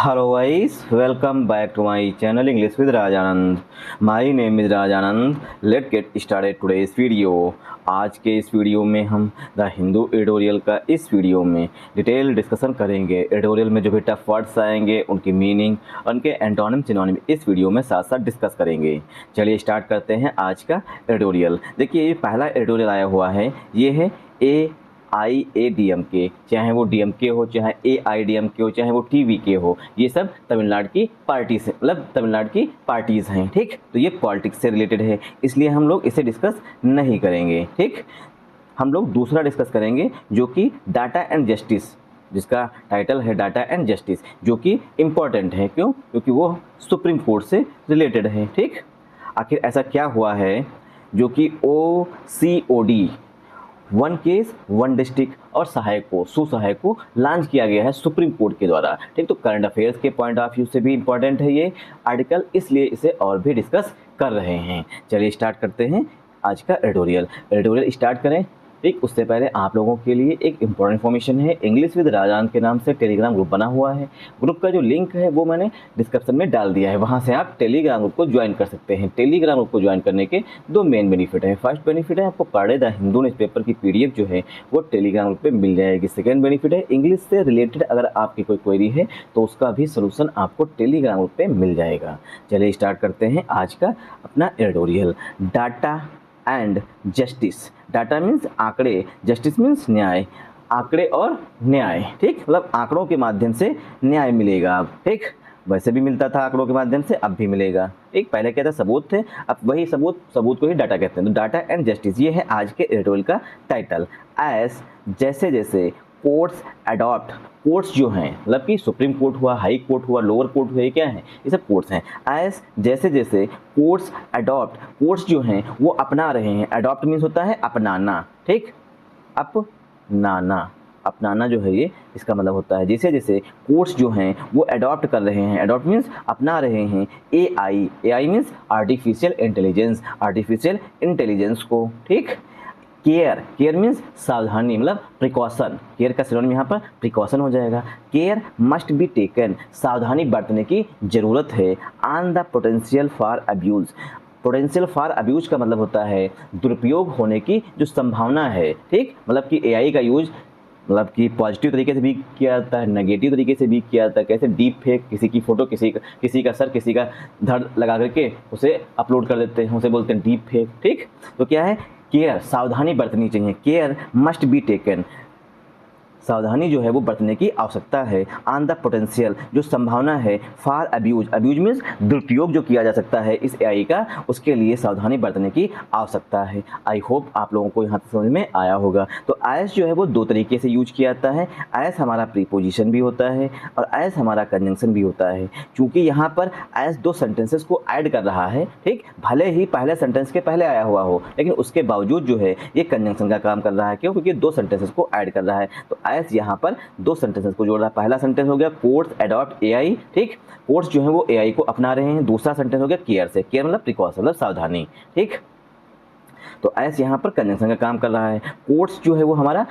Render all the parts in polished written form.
Hello guys, welcome back to my channel English with Rajanand. My name is Rajanand. Let's get started today's video. आज के इस video में हम the Hindu editorial का इस video में डिटेल डिस्कशन करेंगे। एडिटोरियल में जो भी टफ वर्ड्स आएंगे उनकी मीनिंग, उनके एंटोनिम सिनोनिम इस वीडियो में साथ साथ डिस्कस करेंगे। चलिए स्टार्ट करते हैं आज का एडिटोरियल। देखिए ये पहला एडिटोरियल आया हुआ है, ये है AIADMK, चाहे वो DMK हो, चाहे AIDMK हो, चाहे वो TVK हो, ये सब तमिलनाडु की पार्टी से मतलब तमिलनाडु की पार्टीज़ हैं। ठीक, तो ये पॉलिटिक्स से रिलेटेड है, इसलिए हम लोग इसे डिस्कस नहीं करेंगे। ठीक, हम लोग दूसरा डिस्कस करेंगे जो कि डाटा एंड जस्टिस, जिसका टाइटल है डाटा एंड जस्टिस, जो कि इम्पॉर्टेंट है। क्यों? क्योंकि वो सुप्रीम कोर्ट से रिलेटेड है। ठीक, आखिर ऐसा क्या हुआ है जो कि OCOD, one case one district और सहायक को सुसहायक को लॉन्च किया गया है सुप्रीम कोर्ट के द्वारा। ठीक, तो करंट अफेयर्स के पॉइंट ऑफ व्यू से भी इम्पॉर्टेंट है ये आर्टिकल, इसलिए इसे और भी डिस्कस कर रहे हैं। चलिए स्टार्ट करते हैं आज का एडिटोरियल स्टार्ट करें। ठीक, उससे पहले आप लोगों के लिए एक इम्पॉर्टेंट इन्फॉर्मेशन है। इंग्लिश विद राजान के नाम से टेलीग्राम ग्रुप बना हुआ है। ग्रुप का जो लिंक है वो मैंने डिस्क्रिप्शन में डाल दिया है, वहाँ से आप टेलीग्राम ग्रुप को ज्वाइन कर सकते हैं। टेलीग्राम ग्रुप को ज्वाइन करने के दो मेन बेनिफिट है। फर्स्ट बेनिफिट है आपको per day the Hindu newspaper की PDF जो है वो टेलीग्राम ग्रुप पे मिल जाएगी। सेकेंड बेनिफिट है इंग्लिश से रिलेटेड अगर आपकी कोई क्वेरी है तो उसका भी सोल्यूशन आपको टेलीग्राम ग्रुप पे मिल जाएगा। चलिए स्टार्ट करते हैं आज का अपना editorial. Data and justice. Data means आंकड़े, जस्टिस मीन्स न्याय, आंकड़े और न्याय। ठीक, मतलब आंकड़ों के माध्यम से न्याय मिलेगा अब। ठीक, वैसे भी मिलता था आंकड़ों के माध्यम से, अब भी मिलेगा। ठीक, पहले क्या था, सबूत थे, अब वही सबूत को ही डाटा कहते हैं। तो डाटा एंड जस्टिस ये है आज के एडिटोरियल का टाइटल। एज जैसे जैसे कोर्ट्स अडॉप्ट, कोर्ट्स जो हैं मतलब कि सुप्रीम कोर्ट हुआ, हाई कोर्ट हुआ, लोअर कोर्ट हुआ, ये क्या है, ये सब कोर्ट्स हैं। एज जैसे जैसे कोर्ट्स अडॉप्ट, कोर्ट्स जो हैं वो अपना रहे हैं। अडॉप्ट मीन्स होता है अपनाना। ठीक, अपनाना, अपनाना जो है ये इसका मतलब होता है जैसे जैसे कोर्ट्स जो हैं वो अडॉप्ट कर रहे हैं। अडॉप्ट मीन्स अपना रहे हैं। AI मीन्स आर्टिफिशियल इंटेलिजेंस को। ठीक, केयर मीन्स सावधानी, मतलब प्रिकॉशन। केयर का सिनोनिम यहाँ पर प्रिकॉशन हो जाएगा। केयर मस्ट बी टेकन, सावधानी बरतने की ज़रूरत है। On the potential for abuse, potential for abuse का मतलब होता है दुरुपयोग होने की जो संभावना है। ठीक, मतलब कि AI का यूज मतलब कि पॉजिटिव तरीके से भी किया जाता है, नेगेटिव तरीके से भी किया जाता है। कैसे, डीप फेक, किसी की फ़ोटो, किसी का सर, किसी का धड़ लगा करके उसे अपलोड कर देते हैं, उसे बोलते हैं डीप फेक। ठीक, तो क्या है, केयर, सावधानी बरतनी चाहिए। केयर मस्ट बी टेकन, सावधानी जो है वो बरतने की आवश्यकता है। ऑन द पोटेंशियल, जो संभावना है, फॉर अब्यूज, अब्यूज मीन्स दुरुपयोग जो किया जा सकता है इस AI का, उसके लिए सावधानी बरतने की आवश्यकता है। आई होप आप लोगों को यहाँ तक समझ में आया होगा। तो एज जो है वो दो तरीके से यूज किया जाता है। एज हमारा प्रीपोजिशन भी होता है और एज हमारा कंजंक्शन भी होता है। चूँकि यहाँ पर एज दो सेंटेंसेस को ऐड कर रहा है। ठीक, भले ही पहले सेंटेंस के पहले आया हुआ हो, लेकिन उसके बावजूद जो है ये कंजंक्शन का काम कर रहा है। क्यों? क्योंकि दो सेंटेंसेस को ऐड कर रहा है। तो एज यहाँ पर दो सेंटेंसेस को जोड़ रहा है। पहला सेंटेंस हो गया कोर्ट्स अडॉप्ट AI। ठीक, कोर्ट्स जो है वो AI को अपना रहे हैं। दूसरा सेंटेंस हो गया केयर से, केयर मतलब प्रिकॉशन, मतलब सावधानी। ठीक, तो एस यहाँ पर कंजंक्शन का काम कर रहा है। कोर्ट्स जो है वो हमारा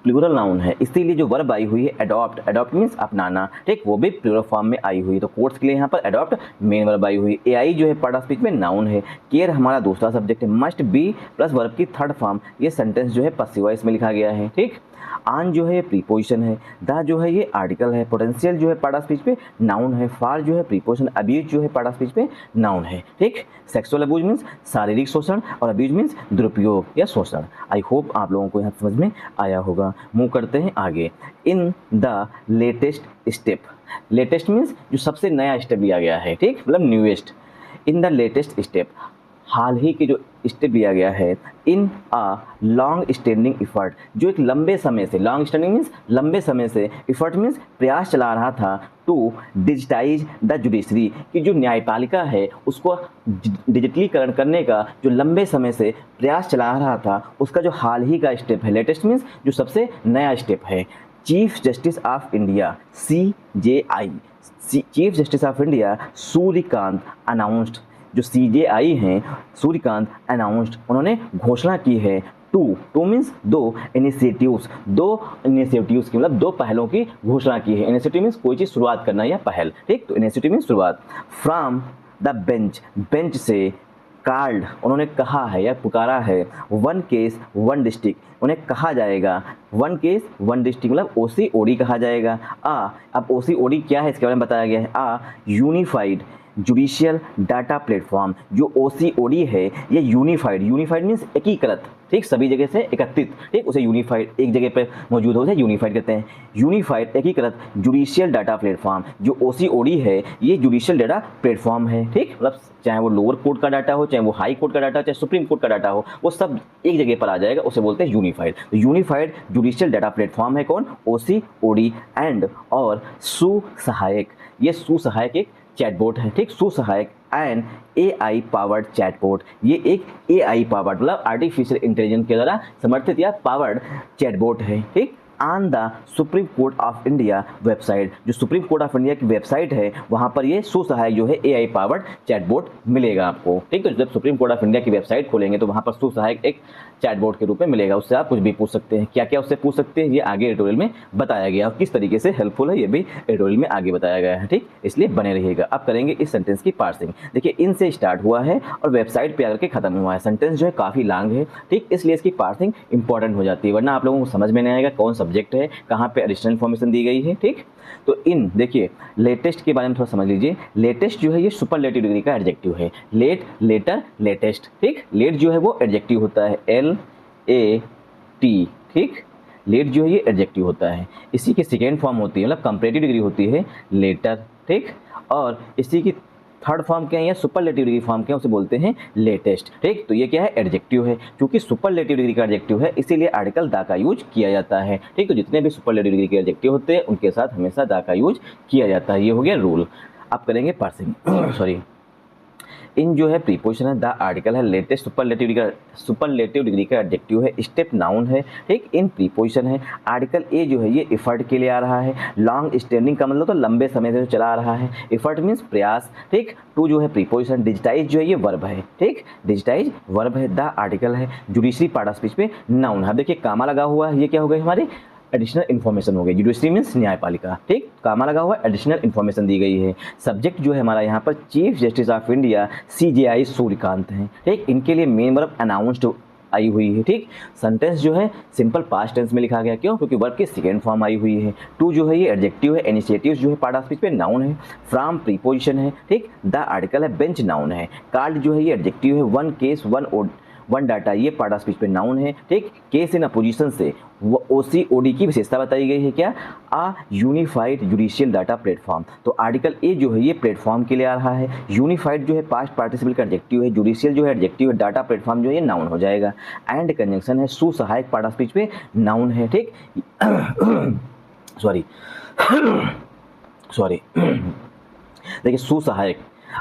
प्लूरल नाउन है, इसीलिए जो वर्ब आई हुई है अडॉप्ट, अडॉप्ट मीन्स अपनाना। ठीक, वो भी प्लूरल फॉर्म में आई हुई है। तो कोर्ट्स के लिए यहाँ पर अडॉप्ट मेन वर्ब आई हुई। AI जो है पार्ट ऑफ स्पीच में नाउन है। केयर हमारा दूसरा सब्जेक्ट है। मस्ट बी प्लस वर्ब की थर्ड फॉर्म, ये सेंटेंस जो है पसिव वॉइस में लिखा गया है। ठीक, ऑन जो है ये प्रीपोजिशन है, द जो है ये आर्टिकल है, पोटेंशियल जो है पार्ट ऑफ स्पीच पे नाउन है, फॉर जो है प्रीपोजिशन, अब्यूज जो है पार्ट ऑफ स्पीच पे नाउन है। ठीक, सेक्सुअल अब्यूज मीन्स शारीरिक शोषण और अब्यूज मीन्स दुरुपयोग या शोषण। आई होप आप लोगों को यहाँ समझ में आया होगा। मूव करते हैं आगे। In the latest step, latest means जो सबसे नया स्टेप लिया गया है। ठीक, मतलब newest. In the latest step, हाल ही के जो स्टेप लिया गया है। In a long standing effort, जो एक लंबे समय से, लॉन्ग स्टैंडिंग मीन्स लंबे समय से, इफर्ट मीन्स प्रयास चला रहा था, टू डिजिटाइज द जुडिशरी, कि जो न्यायपालिका है उसको डिजिटलीकरण करने का जो लंबे समय से प्रयास चला रहा था, उसका जो हाल ही का स्टेप है। लेटेस्ट मीन्स जो सबसे नया स्टेप है। Chief justice of India CJI, chief justice of India Suryakant announced, जो CJI हैं सूर्यकांत अनाउंस्ड, उन्होंने घोषणा की है टू मीन्स दो इनिशिएटिव्स, की मतलब दो पहलों की घोषणा की है। इनिशिएटिव मीन्स कोई चीज़ शुरुआत करना या पहल, ठीक। तो इनिशिएटिव मीन्स शुरुआत। फ्रॉम द बेंच, बेंच से। कार्ड, उन्होंने कहा है या पुकारा है। वन केस वन डिस्ट्रिक्ट, उन्हें कहा जाएगा। वन केस वन डिस्ट्रिक्ट मतलब OCOD कहा जाएगा। अब OCOD क्या है इसके बारे में बताया गया है। यूनिफाइड जुडिशियल डाटा प्लेटफॉर्म, जो OCOD है ये यूनिफाइड मीन्स एकीकृत, ठीक, सभी जगह से एकत्रित, ठीक, उसे यूनिफाइड, एक जगह पे मौजूद हो उसे यूनिफाइड कहते हैं। यूनिफाइड एकीकृत जुडिशियल डाटा प्लेटफॉर्म, जो OCOD है ये जुडिशियल डाटा प्लेटफॉर्म है, ठीक, मतलब चाहे वो लोअर कोर्ट का डाटा हो, चाहे वो हाई कोर्ट का डाटा हो, चाहे सुप्रीम कोर्ट का डाटा हो, वो सब एक जगह पर आ जाएगा, उसे बोलते हैं यूनिफाइड। तो यूनिफाइड जुडिशियल डाटा प्लेटफॉर्म है कौन, OCOD। एंड और सुसहायक, ये सुसहायक एक चैटबॉट है, ठीक, सुसहायक एंड AI पावर्ड चैटबॉट, ये एक AI पावर्ड मतलब आर्टिफिशियल इंटेलिजेंस के द्वारा समर्थित या पावर्ड चैटबॉट है, ठीक। On the supreme court of India website, जो सुप्रीम कोर्ट ऑफ इंडिया की वेबसाइट है वहाँ पर ये सुसहायक जो है AI पावर्ड चैटबॉट मिलेगा आपको, ठीक। तो जब सुप्रीम कोर्ट ऑफ इंडिया की वेबसाइट खोलेंगे तो वहाँ पर सुसहायक एक चैटबॉट के रूप में मिलेगा, उससे आप कुछ भी पूछ सकते हैं। क्या क्या उससे पूछ सकते हैं ये आगे एडिटोरियल में बताया गया और किस तरीके से हेल्पफुल है ये भी एडिटोरियल में आगे बताया गया है, ठीक, इसलिए बने रहिएगा। अब करेंगे इस सेंटेंस की पार्सिंग। देखिए इन से स्टार्ट हुआ है और वेबसाइट पे आकर के खत्म हुआ है, सेंटेंस जो है काफ़ी लॉन्ग है, ठीक, इसलिए इसकी पार्सिंग इंपॉर्टेंट हो जाती है, वरना आप लोगों को समझ में नहीं आएगा कौन सब्जेक्ट है, कहाँ पे एडिशनल इन्फॉर्मेशन दी गई है, ठीक। तो इन देखिए लेटेस्ट के बारे में थोड़ा समझ लीजिए। लेटेस्ट जो है ये सुपरलेटिव डिग्री का एडजेक्टिव है। लेट, लेटर, लेटेस्ट, ठीक। लेट जो है वो एडजेक्टिव होता है, LAT, ठीक। लेट जो है ये एडजेक्टिव होता है, इसी की सेकेंड फॉर्म होती है मतलब कंपैरेटिव डिग्री होती है लेटर, ठीक। और इसी की थर्ड फॉर्म क्या है या सुपरलेटिव डिग्री फॉर्म क्या है उसे बोलते हैं लेटेस्ट, ठीक। तो ये क्या है एडजेक्टिव है, क्योंकि सुपरलेटिव डिग्री का एडजेक्टिव है इसीलिए आर्टिकल दा का यूज किया जाता है, ठीक। तो जितने भी सुपरलेटिव डिग्री के एडजेक्टिव होते हैं उनके साथ हमेशा दा का यूज किया जाता है, ये हो गया रूल। अब करेंगे पार्सिंग सॉरी। इन जो है प्रीपोजिशन है, द आर्टिकल है, लेटेस्ट सुपरलेटिव डिग्री का एडजेक्टिव है, स्टेप नाउन है, ठीक। इन प्रीपोजिशन है, आर्टिकल ए जो है ये एफर्ट के लिए आ रहा है। लॉन्ग स्टैंडिंग का मतलब तो लंबे समय से जो चला आ रहा है, एफर्ट मीन्स प्रयास, ठीक। टू जो है प्रीपोजिशन, डिजिटाइज जो है ये वर्ब है, ठीक, डिजिटाइज वर्ब है। द आर्टिकल है, जुडिशरी पार्ट ऑफ स्पीच पे नाउन है। देखिए कामा लगा हुआ है, ये क्या हो गई हमारी एडिशनल इन्फॉर्मेशन हो गई, जुडिशरी मीन्स न्यायपालिका, ठीक, कामा लगा हुआ एडिशनल इन्फॉर्मेशन दी गई है। सब्जेक्ट जो है हमारा यहाँ पर chief justice of India CJI Suryakant हैं, ठीक। इनके लिए मेन वर्ब अनाउंस्ड आई हुई है, ठीक। सेंटेंस जो है सिंपल पास्ट टेंस में लिखा गया, क्यों, क्योंकि वर्ब की सेकेंड फॉर्म आई हुई है। टू जो है ये एडजेक्टिव है, इनिशिएटिव जो है पार्ट ऑफ स्पीच पे नाउन है। फ्रॉम प्रीपोजिशन है, ठीक। द आर्टिकल है, बेंच नाउन है। कार्ड जो है ये एडजेक्टिव है। वन केस वन डाटा ये पार्ट ऑफ स्पीच पे नाउन है, ठीक। केस इन अपोजिशन से वो OCOD की विशेषता बताई गई है, क्या, यूनिफाइड जुडिशियल डाटा प्लेटफॉर्म। तो आर्टिकल ए जो है ये प्लेटफॉर्म के लिए आ रहा है। यूनिफाइड जो है पास्ट पार्टिसिपल का एडजेक्टिव है, जुडिशियल जो है एडजेक्टिव है, डाटा प्लेटफॉर्म जो है ये नाउन हो जाएगा। एंड कंजंक्शन है, सुसहायक पार्ट ऑफ स्पीच पे नाउन है, ठीक। सॉरी देखिए सुसहायक,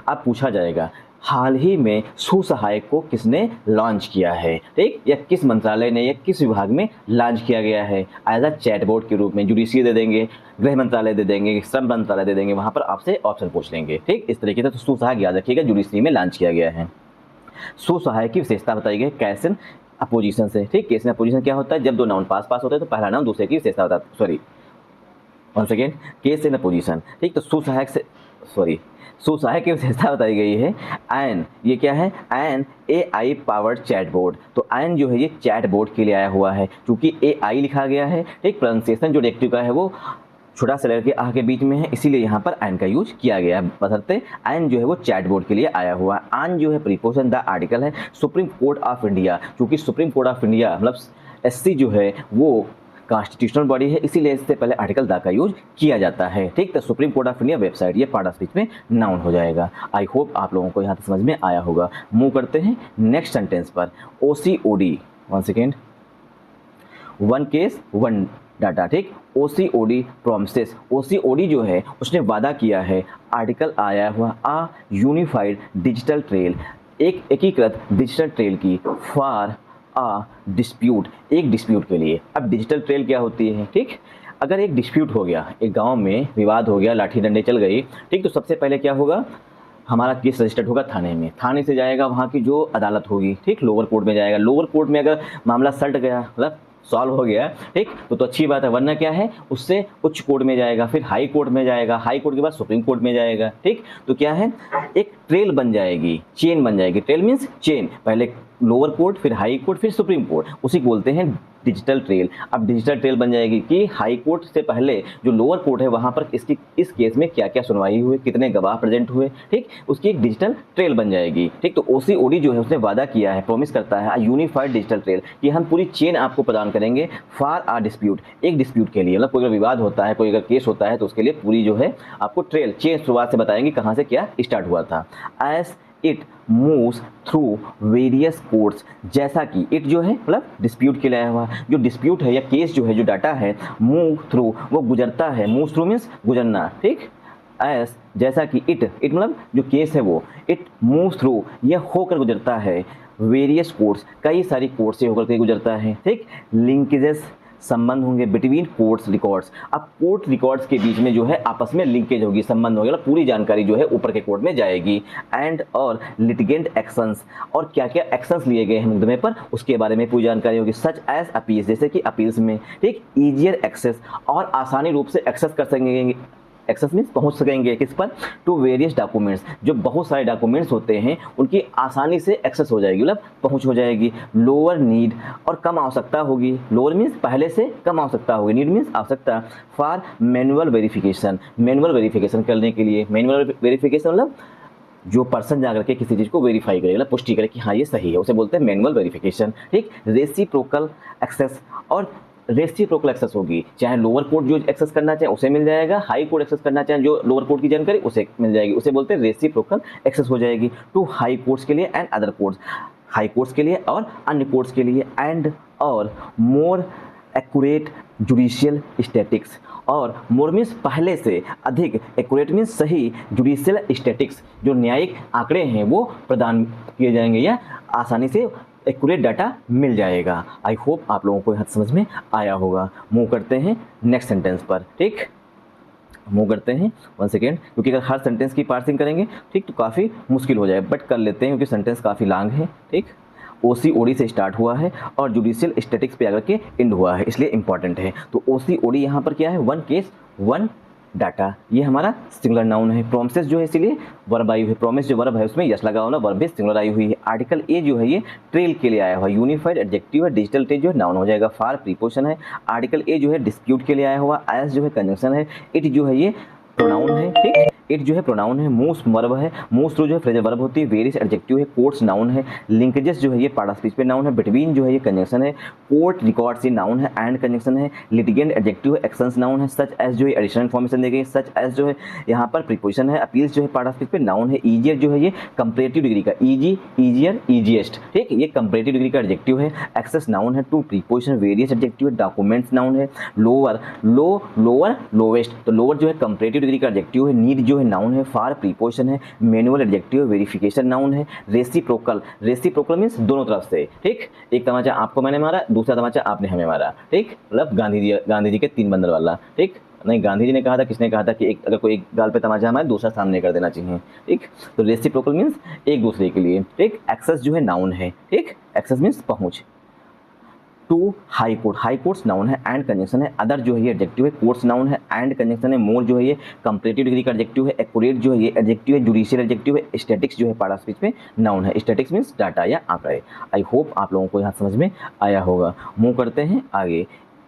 अब पूछा जाएगा हाल ही में सुसहायक को किसने लॉन्च किया है, ठीक, या किस मंत्रालय ने या किस विभाग में लॉन्च किया गया है एज अ चैटबॉट के रूप में। जुडिशरी दे देंगे, गृह मंत्रालय दे देंगे, श्रम मंत्रालय दे देंगे, वहाँ पर आपसे ऑप्शन पूछ लेंगे, ठीक। इस तरीके से तो सुसहायक याद रखिएगा, जुडिशरी में लॉन्च किया गया है। सुसहायक की विशेषता बताई गई केस इन अपोजिशन से, ठीक। केस इन अपोजिशन क्या होता है, जब दो नाउन पास होते हैं तो पहला नाउन दूसरे की विशेषता बताता है, sorry one second, case in opposition, ठीक। तो सुसहायक से सुसहायक की विशेषता बताई गई है एन, ये क्या है, एन AI पावर्ड चैटबॉट। तो एन जो है ये चैटबॉट के लिए आया हुआ है, क्योंकि AI लिखा गया है, ठीक। प्रोनाउंसिएशन जो एडजेक्टिव का है वो छोटा सा लेटर के आ के बीच में है, इसीलिए यहाँ पर एन का यूज किया गया है। बशर्ते एन जो है वो चैटबॉट के लिए आया हुआ है। एन जो है प्रीपोजिशन, द आर्टिकल है, सुप्रीम कोर्ट ऑफ इंडिया, क्योंकि सुप्रीम कोर्ट ऑफ इंडिया मतलब SC जो है वो कॉन्स्टिट्यूशनल बॉडी है, इसीलिए इससे पहले आर्टिकल दा का यूज किया जाता है, ठीक। तो supreme court of India website ये पार्ट ऑफ स्पीच में नाउन हो जाएगा। आई होप आप लोगों को यहाँ तक समझ में आया होगा। मूव करते हैं नेक्स्ट सेंटेंस पर। OCOD, one second, one case one data, ठीक। OCOD प्रोमिसेस, OCOD जो है उसने वादा किया है। आर्टिकल आया हुआ आ यूनिफाइड डिजिटल ट्रेल, एक एकीकृत डिजिटल ट्रेल की फॉर डिस्प्यूट, एक डिस्प्यूट के लिए। अब डिजिटल ट्रेल क्या होती है, ठीक। अगर एक डिस्प्यूट हो गया, एक गांव में विवाद हो गया, लाठी डंडे चल गई, ठीक, तो सबसे पहले क्या होगा, हमारा केस रजिस्टर्ड होगा थाने में, थाने से जाएगा वहाँ की जो अदालत होगी, ठीक, लोअर कोर्ट में जाएगा, लोअर कोर्ट में अगर मामला सल्ट गया, मतलब सॉल्व हो गया, ठीक, तो अच्छी बात है, वरना क्या है, उससे उच्च कोर्ट में जाएगा, फिर हाई कोर्ट में जाएगा, हाई कोर्ट के बाद सुप्रीम कोर्ट में जाएगा, ठीक। तो क्या है, एक ट्रेल बन जाएगी, चेन बन जाएगी, ट्रेल मीन्स चेन, पहले लोअर कोर्ट, फिर हाई कोर्ट, फिर सुप्रीम कोर्ट, उसी को बोलते हैं डिजिटल ट्रेल। अब डिजिटल ट्रेल बन जाएगी कि हाई कोर्ट से पहले जो लोअर कोर्ट है वहाँ पर इस केस में क्या क्या सुनवाई हुई, कितने गवाह प्रेजेंट हुए, ठीक, उसकी एक डिजिटल ट्रेल बन जाएगी, ठीक। तो OCOD जो है उसने वादा किया है, प्रॉमिस करता है यूनिफाइड डिजिटल ट्रेल कि हम पूरी चेन आपको प्रदान करेंगे फॉर आ डिस्प्यूट, एक डिस्प्यूट के लिए, मतलब कोई अगर विवाद होता है, कोई अगर केस होता है तो उसके लिए पूरी जो है आपको ट्रेल, चेन शुरुआत से बताएंगे कहाँ से क्या स्टार्ट हुआ था। As it moves through various courts, जैसा कि इट जो है मतलब डिस्प्यूट के लिए आया हुआ, जो डिस्प्यूट है या केस जो है, जो डाटा है, मूव थ्रू वो गुजरता है, मूव थ्रू मीन्स गुजरना, ठीक। एस जैसा कि इट मतलब जो केस है वो इट मूव थ्रू ये होकर गुजरता है, वेरियस कोर्ट्स कई सारी कोर्ट से होकर के गुजरता है, ठीक। लिंकेजेस संबंध होंगे बिटवीन कोर्ट्स रिकॉर्ड्स, अब कोर्ट रिकॉर्ड्स के बीच में जो है आपस में लिंकेज होगी, संबंध होगा, मतलब पूरी जानकारी जो है ऊपर के कोर्ट में जाएगी। एंड और लिटिगेंट एक्शंस, और क्या क्या एक्शंस लिए गए हैं मुकदमे पर उसके बारे में पूरी जानकारी होगी, सच एज अपील्स, जैसे कि अपील्स में, ठीक। ईजियर एक्सेस, और आसानी रूप से एक्सेस कर सकेंगे, एक्सेस मीन्स पहुंच सकेंगे किस पर, टू वेरियस डॉक्यूमेंट्स, जो बहुत सारे डॉक्यूमेंट्स होते हैं उनकी आसानी से एक्सेस हो जाएगी, मतलब पहुंच हो जाएगी। लोअर नीड, और कम आवश्यकता होगी, लोअर मीन्स पहले से कम आवश्यकता होगी, नीड मीन्स आवश्यकता, for manual verification, manual verification करने के लिए, मैनुअल वेरिफिकेशन मतलब जो पर्सन जाकर के किसी चीज़ को वेरीफाई करे, मतलब पुष्टि करे कि हाँ ये सही है, उसे बोलते हैं मैनुअल वेरिफिकेशन, ठीक। रेसिप्रोकल एक्सेस, और रेसिप्रोकल एक्सेस होगी, चाहे लोअर कोर्ट जो एक्सेस करना चाहे उसे मिल जाएगा, हाई कोर्ट एक्सेस करना चाहे जो लोअर कोर्ट की जानकारी उसे मिल जाएगी, उसे बोलते हैं रेसिप्रोकल एक्सेस हो जाएगी। टू हाई कोर्ट्स के लिए and other courts, high courts के लिए और अन्य कोर्ट्स के लिए। एंड और मोर एक्यूरेट जुडिशियल स्टैटिक्स, और मोर मीन्स पहले से अधिक, एक्यूरेट मीन्स सही, जुडिशियल स्टैटिक्स जो न्यायिक आंकड़े हैं वो प्रदान किए जाएंगे या आसानी से एक्यूरेट डाटा मिल जाएगा। आई होप आप लोगों को यह समझ में आया होगा। मूव करते हैं नेक्स्ट सेंटेंस पर, ठीक, मूव करते हैं, 1 सेकेंड, क्योंकि अगर हर सेंटेंस की पार्सिंग करेंगे, ठीक, तो काफ़ी मुश्किल हो जाए, बट कर लेते हैं क्योंकि सेंटेंस काफ़ी लॉन्ग है, ठीक। OCOD से स्टार्ट हुआ है और जुडिशियल स्टैटिक्स पे आकर के एंड हुआ है, इसलिए इंपॉर्टेंट है। तो OCOD यहाँ पर क्या है, 1 केस 1 डाटा, ये हमारा सिंगुलर नाउन है। प्रोमिसेस जो है इसीलिए वर्ब आई हुई है, प्रोमिस जो वर्ब है उसमें यस लगा होना, वर्ब भी सिंगुलर आई हुई है। आर्टिकल ए जो है ये ट्रेल के लिए आया हुआ, यूनिफाइड एडजेक्टिव है, डिजिटल ट्रेल जो है नाउन हो जाएगा, फार प्रीपोजिशन है। आर्टिकल ए जो है डिस्प्यूट के लिए आया हुआ, एस जो है कंजंक्शन है, इट जो है ये प्रोनाउन है, ठीक, इट जो है प्रोनाउन है, मूव्स वर्ब है, मूव्स थ्रू जो है फ्रेजल वर्ब होती है, वेरियस एडजेक्टिव है, कोर्ट्स नाउन है, लिंकेजेस जो है ये पार्ट ऑफ स्पीच पे नाउन है, बिटवीन जो है ये कंजंक्शन है, कोर्ट रिकॉर्ड्स ये नाउन है, एंड कंजंक्शन है, लिटिगेंट एडजेक्टिव है, एक्शंस नाउन है, सच एज जो है एडिशनल इन्फॉर्मेशन दी गई, सच एज जो है यहाँ पर प्रीपोजिशन है, अपील्स जो है पार्ट ऑफ स्पीच पे नाउन है, ईजियर जो है ये कंपैरेटिव डिग्री का, ईजी, ईजियर, ईजीएस्ट, ठीक, ये कंपैरेटिव डिग्री का एडजेक्टिव है, एक्सेस नाउन है, टू प्रीपोजिशन, वेरियस एडजेक्टिव है, डॉक्यूमेंट्स नाउन है, लोअर, लो, लोअर, लोवेस्ट, तो लोअर जो है कंपैरेटिव डिग्री का एडजेक्टिव है, नीड जो है नाउन है, फार प्रीपोजिशन है, मैनुअल एडजेक्टिव, वेरिफिकेशन नाउन है, रेसिप्रोकल, रेसिप्रोकल मींस दोनों तरफ से, ठीक, एक तमाचा आपको मैंने मारा, दूसरा तमाचा आपने हमें मारा, ठीक, मतलब गांधी जी के 3 बंदर वाला, ठीक, नहीं गांधी जी ने कहा था, किसने कहा था कि एक अगर कोई एक गाल पे तमाचा हमारे दूसरा सामने कर देना चाहिए, ठीक। तो रेसिप्रोकल मींस एक दूसरे के लिए, ठीक। एक्सेस जो है नाउन है, ठीक, एक्सेस मींस पहुंच। To high court, high courts noun है, एंड कंजंक्शन है, अदर जो है ये एडजेक्टिव है, कोर्ट्स नाउन है, एंड कंजंक्शन है, मोर जो है ये कंपैरेटिव डिग्री का एडजेक्टिव है, एक्यूरेट जो है ये एडजेक्टिव है, जुडिशियल एडजेक्टिव है, स्टैटिक्स जो है पार्ट ऑफ स्पीच में नाउन है, स्टैटिक्स मींस डाटा या आंकड़े। आई होप आप लोगों को यहाँ समझ में आया होगा। मूव करते हैं आगे।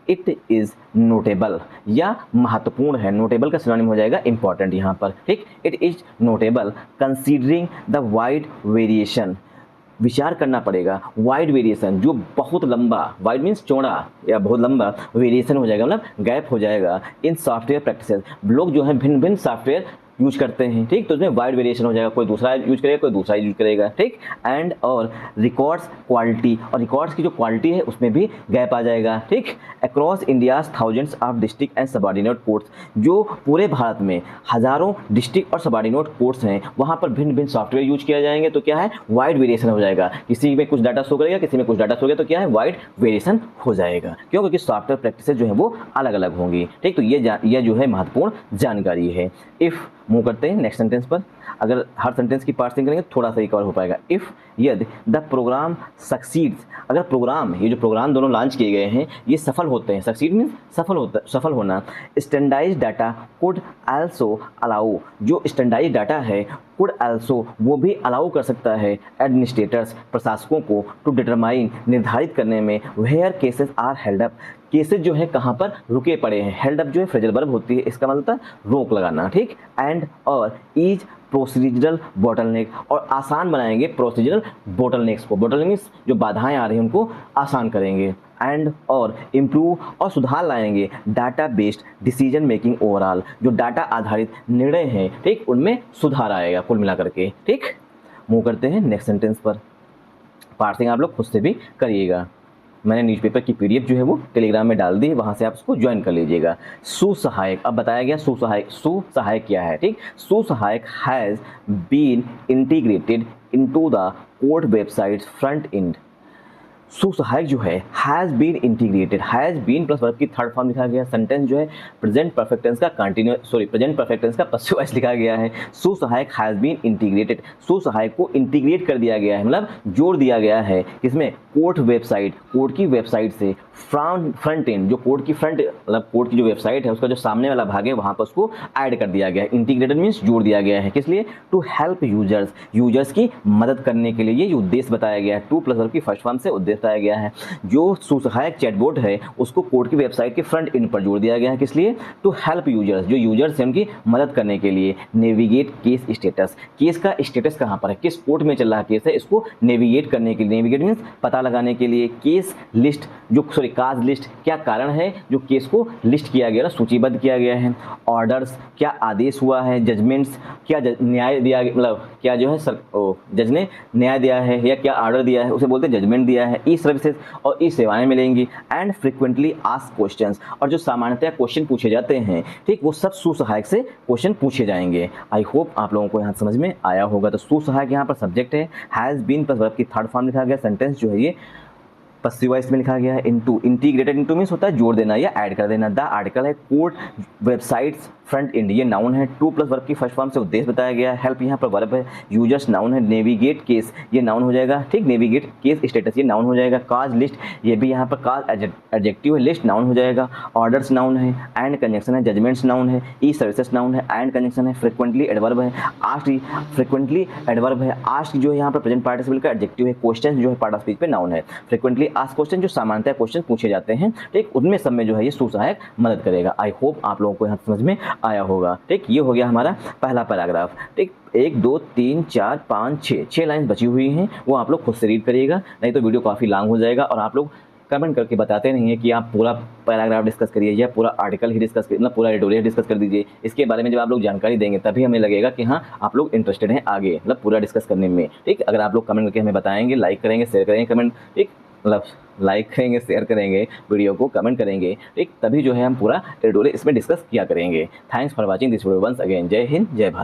इट इज़ नोटेबल या महत्वपूर्ण है, नोटेबल का सिनोनिम हो जाएगा इंपॉर्टेंट यहाँ पर, ठीक। It is notable considering the wide variation, विचार करना पड़ेगा, वाइड वेरिएशन जो बहुत लंबा, वाइड मीन्स चौड़ा या बहुत लंबा वेरिएशन हो जाएगा, मतलब गैप हो जाएगा इन सॉफ्टवेयर प्रैक्टिसेस, लोग जो है भिन्न भिन्न सॉफ्टवेयर यूज करते हैं, ठीक, तो उसमें वाइड वेरिएशन हो जाएगा, कोई दूसरा यूज करेगा, कोई दूसरा यूज करेगा, ठीक। एंड और रिकॉर्ड्स क्वालिटी, और रिकॉर्ड्स की जो क्वालिटी है उसमें भी गैप आ जाएगा, ठीक। Across India's thousands of district and subordinate courts, जो पूरे भारत में हज़ारों डिस्ट्रिक्ट और सबऑर्डिनेट कोर्ट्स हैं, वहाँ पर भिन्न भिन्न सॉफ्टवेयर यूज किया जाएंगे, तो क्या है वाइड वेरिएशन हो जाएगा, किसी में कुछ डाटा शो करेगा, किसी में कुछ डाटा शो करेगा, तो क्या है वाइड वेरिएशन हो जाएगा, क्यों, क्योंकि सॉफ्टवेयर प्रैक्टिसेस जो है वो अलग अलग होंगी, ठीक। तो ये जो है महत्वपूर्ण जानकारी है। इफ़ मूव करते हैं नेक्स्ट सेंटेंस पर। अगर हर सेंटेंस की पार्सिंग करेंगे थोड़ा सा ही कवर हो पाएगा। इफ़ यदि द प्रोग्राम सक्सीड्स, अगर प्रोग्राम, ये जो प्रोग्राम दोनों लॉन्च किए गए हैं ये सफल होते हैं, सक्सीड मीन्स सफल होना। Standardised data could also allow, जो स्टैंडर्डाइज्ड डाटा है कुड आल्सो वो भी अलाउ कर सकता है एडमिनिस्ट्रेटर्स प्रशासकों को टू डिटरमाइन निर्धारित करने में where cases are held up, cases जो है कहाँ पर रुके पड़े हैं। हेल्ड अप जो है फ्रेजल वर्ब होती है, इसका मतलब रोक लगाना, ठीक। एंड और इज प्रोसीजरल बोटलनेक, और आसान बनाएंगे प्रोसीजरल बोटलनेक्स को। बोटलनेक मीन्स जो बाधाएं आ रही हैं उनको आसान करेंगे। एंड और इम्प्रूव और सुधार लाएंगे data based decision making overall, जो डाटा आधारित निर्णय हैं, ठीक, उनमें सुधार आएगा कुल मिलाकर के, ठीक। मूव करते हैं नेक्स्ट सेंटेंस पर। पार्सिंग आप लोग खुद से भी करिएगा। मैंने न्यूज़पेपर की पीडीएफ जो है वो टेलीग्राम में डाल दी है, वहाँ से आप उसको ज्वाइन कर लीजिएगा। सुसहायक, अब बताया गया सुसहायक क्या है, ठीक। Susahayak has been integrated into the court websites front end. Susahayak जो है has been integrated, has been plus verb की थर्ड फॉर्म लिखा गया। सेंटेंस जो है प्रेजेंट परफेक्ट टेंस का प्रेजेंट परफेक्ट टेंस का पसिव वॉइस लिखा गया है। Susahayak has been integrated, Susahayak को इंटीग्रेट कर दिया गया है, मतलब जोड़ दिया गया है किसमें, कोर्ट वेबसाइट, कोर्ट की वेबसाइट से। फ्रंट एंड, जो कोर्ट की फ्रंट मतलब कोर्ट की जो वेबसाइट है उसका जो सामने वाला भाग है वहाँ पर उसको ऐड कर दिया गया है। इंटीग्रेटेड मीन्स जोड़ दिया गया है, किस लिए, टू हेल्प यूजर्स, यूजर्स की मदद करने के लिए। ये उद्देश्य बताया गया है, टू प्लस वर्ब की फर्स्ट फॉर्म से उद्देश्य बताया गया है। जो सुसहायक चैटबॉट है उसको कोर्ट की वेबसाइट के फ्रंट एंड पर जोड़ दिया गया है, किस लिए, टू हेल्प यूजर्स, जो यूजर्स हैं उनकी मदद करने के लिए। नेविगेट केस स्टेटस, केस का स्टेटस कहाँ पर है, किस कोर्ट में चल रहा केस है, इसको नेविगेट करने के लिए, नेविगेट मीन्स पता लगाने के लिए। केस लिस्ट, जो काज लिस्ट, क्या कारण है जो केस को लिस्ट किया गया, सूचीबद्ध किया गया है। ऑर्डर्स, क्या आदेश हुआ है। जजमेंट्स, क्या न्याय दिया, मतलब क्या जो है जज ने न्याय दिया है या क्या ऑर्डर दिया है उसे बोलते हैं जजमेंट दिया है। ई सर्विसेज और ई सेवाएं मिलेंगी। एंड फ्रिक्वेंटली आस्क्ड क्वेश्चंस, और जो सामान्यतः क्वेश्चन पूछे जाते हैं, ठीक, वो सब सुसहायक से क्वेश्चन पूछे जाएंगे। आई होप आप लोगों को यहाँ समझ में आया होगा। तो सुसहायक यहाँ पर सब्जेक्ट है, हैज़ बीन प्लस वर्ब की थर्ड फॉर्म लिखा गया। सेंटेंस जो है ये पसिव वॉइस में लिखा गया है। इनटू, इंटीग्रेटेड इनटू मीन्स होता है जोड़ देना या ऐड कर देना। द आर्टिकल है कोर्ट वेबसाइट्स फ्रंट एंड, ये नाउन है। टू प्लस वर्ब की फर्स्ट फॉर्म से उद्देश्य बताया गया है। हेल्प यहाँ पर वर्ब है। यूजर्स नाउन है। नेविगेट केस ये नाउन हो जाएगा, ठीक। नेविगेट केस स्टेटस ये नाउन हो जाएगा। काज लिस्ट ये भी यहाँ पर काज एडजेक्टिव है, लिस्ट नाउन हो जाएगा। ऑर्डर्स नाउन है। एंड कंजंक्शन है। जजमेंट्स नाउन है। ई सर्विसेज नाउन है। एंड कंजंक्शन है। फ्रिक्वेंटली एडवर्ब है। आस्क्ड फ्रिक्वेंटली एडवर्ब है। आस्क्ड जो है यहाँ पर प्रेजेंट पार्टिसिपल का एडजेक्टिव है। क्वेश्चन जो है पार्ट ऑफ स्पीच पे नाउन है। फ्रिक्वेंटली आस्क्ड क्वेश्चन जो सामान्यतः क्वेश्चन पूछे जाते हैं, ठीक, उनमें सब में जो है ये सुसहायक मदद करेगा। आई होप आप लोगों को यहाँ समझ में आया होगा, ठीक। ये हो गया हमारा पहला पैराग्राफ, ठीक। 1 2 3 4 5 6 लाइन बची हुई हैं, वो आप लोग खुद से रीड करिएगा, नहीं तो वीडियो काफ़ी लॉन्ग हो जाएगा। और आप लोग कमेंट करके बताते नहीं है कि आप पूरा पैराग्राफ डिस्कस करिए या पूरा आर्टिकल ही डिस्कस करिए, मतलब पूरा एडिटोरियल डिस्कस कर दीजिए। इसके बारे में जब आप लोग जानकारी देंगे तभी हमें लगेगा कि हाँ आप लोग इंटरेस्टेड हैं आगे, मतलब पूरा डिस्कस करने में, ठीक। अगर आप लोग कमेंट करके हमें बताएंगे, लाइक करेंगे, शेयर करेंगे, कमेंट, ठीक, मतलब लाइक करेंगे, शेयर करेंगे वीडियो को, कमेंट करेंगे, ठीक, तभी जो है हम पूरा एडिटोरियल इसमें डिस्कस किया करेंगे। Thanks for watching this video once again. जय हिंद, जय भारत।